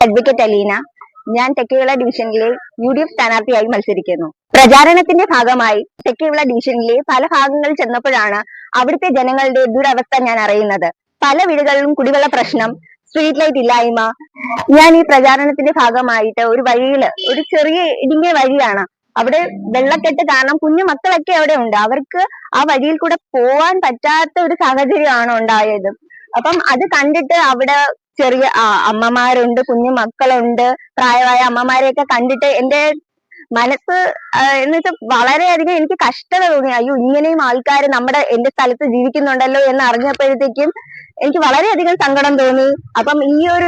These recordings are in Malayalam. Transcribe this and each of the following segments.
അഡ്വക്കേറ്റ് അലീന. ഞാൻ തെക്കുവിള ഡിവിഷനിലെ UDF സ്ഥാനാർത്ഥിയായി മത്സരിക്കുന്നു. പ്രചാരണത്തിന്റെ ഭാഗമായി തെക്കുവിള ഡിവിഷനിലെ പല ഭാഗങ്ങളിൽ ചെന്നപ്പോഴാണ് അവിടുത്തെ ജനങ്ങളുടെ ദുരവസ്ഥ ഞാൻ അറിയുന്നത്. പല വീടുകളിലും കുടിവെള്ള പ്രശ്നം, സ്ട്രീറ്റ് ലൈറ്റ് ഇല്ലായ്മ. ഞാൻ ഈ പ്രചാരണത്തിന്റെ ഭാഗമായിട്ട് ഒരു വഴിയില്, ഒരു ചെറിയ ഇടുങ്ങിയ വഴിയാണ്, അവിടെ വെള്ളക്കെട്ട് കാരണം കുഞ്ഞു മക്കളൊക്കെ അവിടെ ഉണ്ട്. അവർക്ക് ആ വഴിയിൽ കൂടെ പോവാൻ പറ്റാത്ത ഒരു സാഹചര്യമാണ് ഉണ്ടായത്. അപ്പം അത് കണ്ടിട്ട് അവിടെ ചെറിയ അമ്മമാരുണ്ട്, കുഞ്ഞു മക്കളുണ്ട്, പ്രായമായ അമ്മമാരെയൊക്കെ കണ്ടിട്ട് എന്റെ മനസ്സ് എന്ന് വെച്ചാൽ വളരെയധികം എനിക്ക് കഷ്ടത തോന്നി. അയ്യോ, ഇങ്ങനെയും ആൾക്കാർ എന്റെ സ്ഥലത്ത് ജീവിക്കുന്നുണ്ടല്ലോ എന്ന് അറിഞ്ഞപ്പോഴത്തേക്കും എനിക്ക് വളരെയധികം സങ്കടം തോന്നി. അപ്പം ഈ ഒരു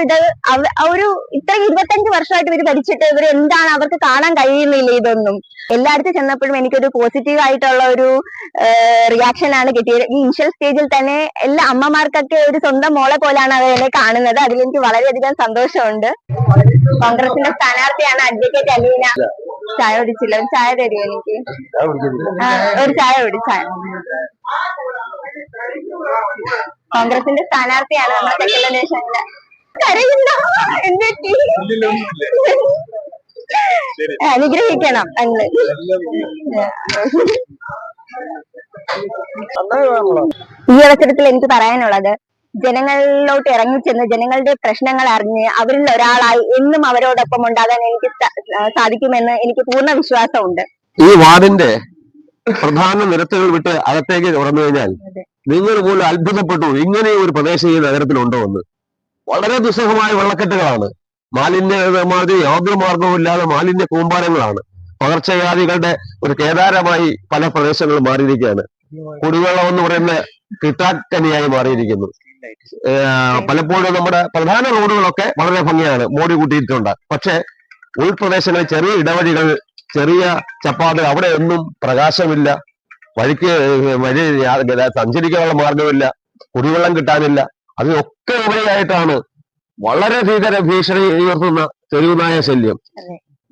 ഇത്ര 25 വർഷമായിട്ട് ഇവർ ഭരിച്ചിട്ട് ഇവർ എന്താണ്, അവർക്ക് കാണാൻ കഴിയുന്നില്ല ഇതൊന്നും. എല്ലായിടത്തും ചെന്നപ്പോഴും എനിക്കൊരു പോസിറ്റീവ് ആയിട്ടുള്ള ഒരു റിയാക്ഷൻ ആണ് കിട്ടിയത്. ഈ ഇനിഷ്യൽ സ്റ്റേജിൽ തന്നെ എല്ലാ അമ്മമാർക്കൊക്കെ ഒരു സ്വന്തം മോളെ പോലാണ് അവർ എന്നെ കാണുന്നത്. അതിലെനിക്ക് വളരെയധികം സന്തോഷമുണ്ട്. കോൺഗ്രസിന്റെ സ്ഥാനാർത്ഥിയാണ് അഡ്വക്കേറ്റ് അലീന. ചായ കുടിച്ചില്ല, ചായ തരുമോ എനിക്ക്? ഒരു ചായ കുടിച്ചായ. കോൺഗ്രസിന്റെ സ്ഥാനാർത്ഥിയാണ് നമ്മുടെ തെക്കുള്ള ദേശങ്ങളിലെ. കരയുന്നോ? എന്തൊക്കെ അനുഗ്രഹിക്കണം എന്ന്. ഈ അവസരത്തിൽ എനിക്ക് പറയാനുള്ളത്, ജനങ്ങളിലോട്ട് ഇറങ്ങിച്ചെന്ന് ജനങ്ങളുടെ പ്രശ്നങ്ങൾ അറിഞ്ഞ് അവരിൽ ഒരാളായി എന്നും അവരോടൊപ്പം ഉണ്ടാകാൻ എനിക്ക് സാധിക്കുമെന്ന് എനിക്ക് പൂർണ്ണ വിശ്വാസമുണ്ട്. ഈ വാർഡിന്റെ പ്രധാന നിരത്തുകൾ വിട്ട് അകത്തേക്ക് തുറന്നു കഴിഞ്ഞാൽ നിങ്ങൾ പോലും അത്ഭുതപ്പെട്ടു, ഇങ്ങനെ ഒരു പ്രദേശം ഈ നഗരത്തിലുണ്ടോ എന്ന്. വളരെ ദുസ്സഹമായ വെള്ളക്കെട്ടുകളാണ്, മാലിന്യമാർഗം യാതൊരു മാർഗവും ഇല്ലാതെ മാലിന്യ കൂമ്പാരങ്ങളാണ്. പകർച്ചവ്യാധികളുടെ ഒരു കേദാരമായി പല പ്രദേശങ്ങളും മാറിയിരിക്കുകയാണ്. കുടിവെള്ളം എന്ന് പറയുന്ന കിട്ടാക്കനിയായി മാറിയിരിക്കുന്നു. പലപ്പോഴും നമ്മുടെ പ്രധാന റോഡുകളൊക്കെ വളരെ ഭംഗിയാണ്, മോടി കൂട്ടിയിട്ടുണ്ട്. പക്ഷെ ഉൾപ്രദേശങ്ങളിൽ ചെറിയ ഇടവഴികൾ, ചെറിയ ചപ്പാട്, അവിടെ ഒന്നും പ്രകാശമില്ല, വഴി സഞ്ചരിക്കാനുള്ള മാർഗമില്ല, കുടിവെള്ളം കിട്ടാനില്ല. അതിനൊക്കെ ഉപരിയായിട്ടാണ് വളരെ ഭീകര ഭീഷണി ഉയർത്തുന്ന തെരുവുനായ ശല്യം.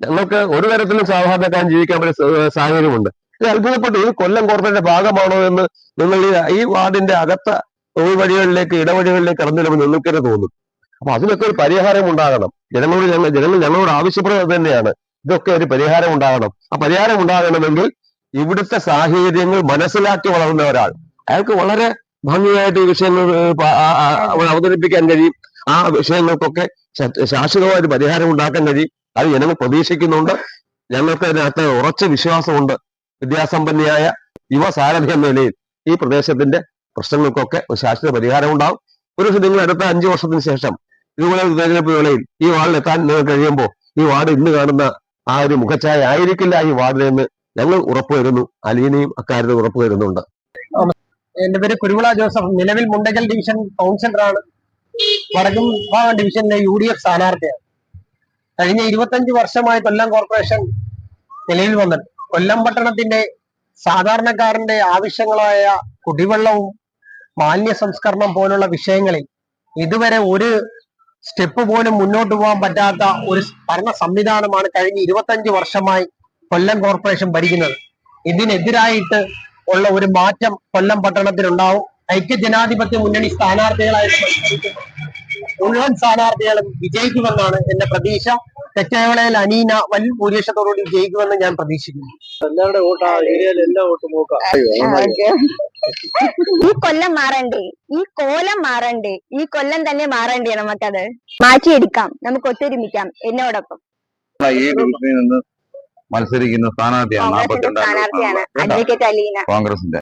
ഞങ്ങൾക്ക് ഒരു തരത്തിലും സാധാരണക്കാരൻ ജീവിക്കാൻ പറ്റിയ സാഹചര്യമുണ്ട്. ഇത് അത്ഭുതപ്പെട്ടു, ഈ കൊല്ലം കോർപ്പറേഷന്റെ ഭാഗമാണോ എന്ന് നിങ്ങൾ ഈ വാർഡിന്റെ അകത്ത വഴികളിലേക്ക്, ഇടവഴികളിലേക്ക് കടന്നു വരുമ്പോൾ നിങ്ങൾക്ക് തന്നെ തോന്നും. അപ്പൊ അതിനൊക്കെ ഒരു പരിഹാരം ഉണ്ടാകണം. ജനങ്ങൾ ഞങ്ങളോട് ആവശ്യപ്പെടുന്നത് തന്നെയാണ്, ഇതൊക്കെ ഒരു പരിഹാരം ഉണ്ടാകണം. ആ പരിഹാരം ഉണ്ടാകണമെങ്കിൽ ഇവിടുത്തെ സാഹചര്യങ്ങൾ മനസ്സിലാക്കി വളർന്ന ഒരാൾ, അയാൾക്ക് വളരെ ഭംഗിയായിട്ട് ഈ വിഷയങ്ങൾ അവതരിപ്പിക്കാൻ കഴിയും. ആ വിഷയങ്ങൾക്കൊക്കെ ശാശ്വതമായ ഒരു പരിഹാരം ഉണ്ടാക്കാൻ കഴിയും. അത് ജനങ്ങൾ പ്രതീക്ഷിക്കുന്നുണ്ട്. ഞങ്ങൾക്ക് അതിനകത്ത് ഉറച്ച വിശ്വാസമുണ്ട്. വിദ്യാസമ്പന്നയായ യുവസാരഥി എന്ന നിലയിൽ ഈ പ്രദേശത്തിന്റെ പ്രശ്നങ്ങൾക്കൊക്കെ ഒരു ശാശ്വത പരിഹാരം ഉണ്ടാവും. ഒരു നിങ്ങൾ അടുത്ത 5 വർഷത്തിന് ശേഷം ഇതുപോലെ തെരഞ്ഞെടുപ്പ് വേളയിൽ ഈ വാർഡിൽ എത്താൻ നിങ്ങൾ കഴിയുമ്പോൾ ഈ വാർഡ് ഇന്ന് കാണുന്ന ആ ഒരു മുഖച്ഛായ ആയിരിക്കില്ല ഈ വാർഡിൽ നിന്ന് ഞങ്ങൾ ഉറപ്പുവരുന്നു. അലീനയും അക്കാര്യത്തിൽ ഉറപ്പുവരുന്നുണ്ട്. എന്റെ പേര് കുരുവിള ജോസഫ്. നിലവിൽ മുണ്ടക്കൽ ഡിവിഷൻ കൗൺസിലറാണ്. വടക്കും ഡിവിഷനിലെ UDF സ്ഥാനാർത്ഥിയാണ്. കഴിഞ്ഞ 25 വർഷമായി കൊല്ലം കോർപ്പറേഷൻ നിലവിൽ വന്നത്. കൊല്ലം പട്ടണത്തിന്റെ സാധാരണക്കാരന്റെ ആവശ്യങ്ങളായ കുടിവെള്ളവും മാലിന്യ സംസ്കരണം പോലുള്ള വിഷയങ്ങളിൽ ഇതുവരെ ഒരു സ്റ്റെപ്പ് പോലും മുന്നോട്ട് പോകാൻ പറ്റാത്ത ഒരു ഭരണ സംവിധാനമാണ് കഴിഞ്ഞ 25 വർഷമായി കൊല്ലം കോർപ്പറേഷൻ ഭരിക്കുന്നത്. ഇതിനെതിരായിട്ട് ഉള്ള ഒരു മാറ്റം കൊല്ലം പട്ടണത്തിലുണ്ടാവും. ഐക്യജനാധിപത്യ മുന്നണി സ്ഥാനാർത്ഥികളായിട്ട് മുഴുവൻ സ്ഥാനാർത്ഥികളും വിജയിക്കുമെന്നാണ് എന്റെ പ്രതീക്ഷ. തെക്കേവിളയിൽ അനീന വലിയ ഭൂരിപക്ഷത്തോടുകൂടി വിജയിക്കുമെന്ന് ഞാൻ പ്രതീക്ഷിക്കുന്നു. എല്ലാവരുടെ വോട്ട് ആ ഏരിയയിൽ എല്ലാ വോട്ടും നോക്കാം. ഈ കൊല്ലം മാറണ്ടേ, ഈ കോലം മാറണ്ടേ, ഈ കൊല്ലം തന്നെ മാറണ്ടേ? നമുക്കത് മാറ്റിയെടുക്കാം, നമുക്ക് ഒത്തൊരുമിക്കാം. എന്നോടൊപ്പം ഈ ഡിവിഷനിൽ നിന്ന് മത്സരിക്കുന്ന സ്ഥാനാർത്ഥിയാണ് അഡ്വക്കേറ്റ് അലീന, കോൺഗ്രസിന്റെ.